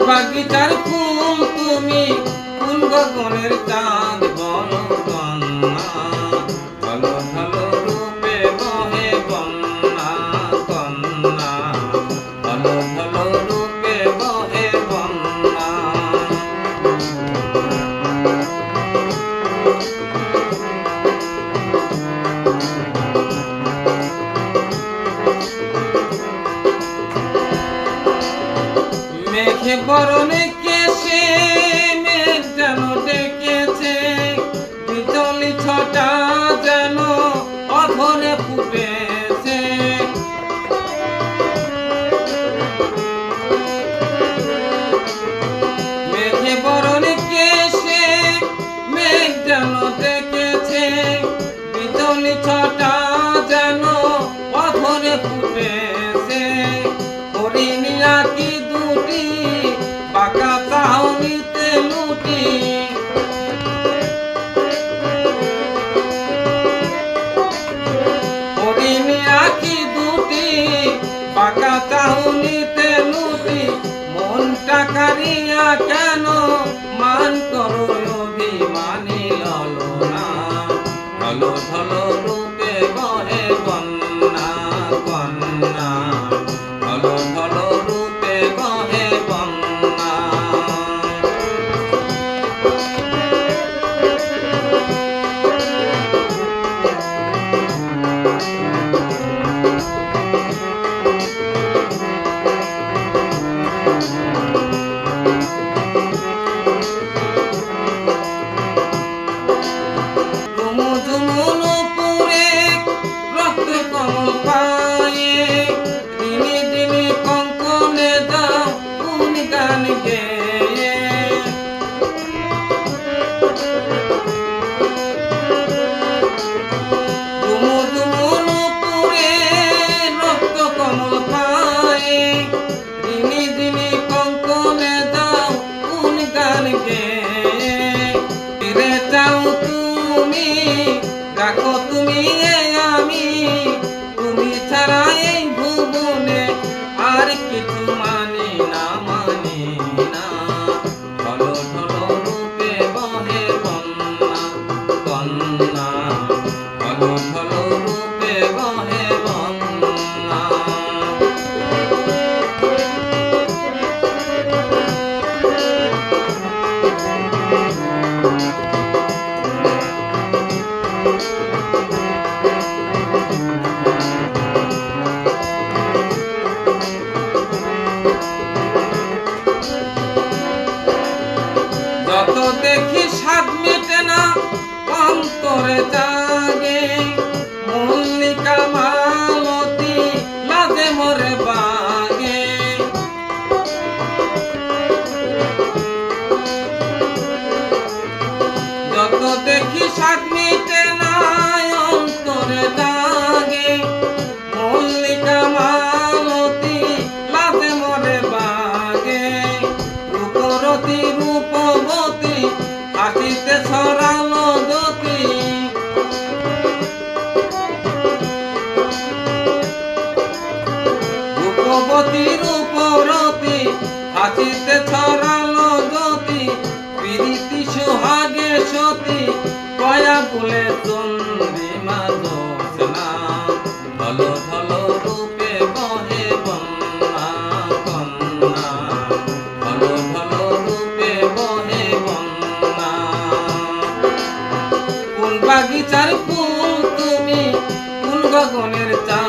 বাগিচার ফুল তুমি, কোন গগনের চাঁদ বলো কন্যা, ঢলো ঢলো রূপে বহে বন্যা কন্যা, ঢলো ঢলো রূপে বহে বন্যা। মেঘে বরণে কেশে মেঘ যেন ডেকেছে, বিজলি ছটা যেন অধরে ফুটেছে। মেঘে বরণে কেশে মেঘ যেন ডেকেছে, বিজলি ছটা যেন অধরে ফুটেছে। হরিণী আঁকি দুটি বাঁকা চাহনিতে লুটি, হরিণী আঁকি দুটি বাঁকা চাহনিতে লুটি। মনটা কারিয়া কেন মান করো অভিমানী ললনা, ঢলো ঢলো রূপে বহে বন্যা কন্যা, ঢলো ঢলো রূপে বহে বন্যা। ঝুমু ঝুমু নুপুরে রক্ত কমল পায়ে, দিনে দিনে কঙ্কনে দাও কোন গান গেয়ে। ঝুমু ঝুমু নুপুরে রক্ত কমল পায়ে, দিনে দিনে কঙ্কনে দাও কোন গান গেয়ে। ফিরে যাও তুমি, রাখো তুমি আমি, তুমি ছাড়া এই ভুবনে আর কিছু মানি না মানি না। ঢলো ঢলো রূপে বহে বন্যা কন্যা, ঢলো ঢলো রূপে বহে বন্যা। যত দেখি স্বাদ মেটে না অন্তরে জাগে, মল্লিকা মালতী লাজে মরে বাগে। যত দেখি স্বাদ মেটে না অন্তরে জাগে, মল্লিকা মালতী লাজে মরে বাগে। রূপরতী রূপবতী হাসিতে ছড়ালো জ্যোতি, রূপবতী রূপরতী হাসিতে ছড়ালো জ্যোতি। প্রীতি সোহাগে সতী কয়া বলে চন্দ্রিমা দোষনা, ঢলো ঢলো রূপে বহে বন্যা কন্যা, ঢলো ঢলো রূপে বহে বন্যা। কোন বাগিচার ফুল তুমি, কোন গগনের চাঁদ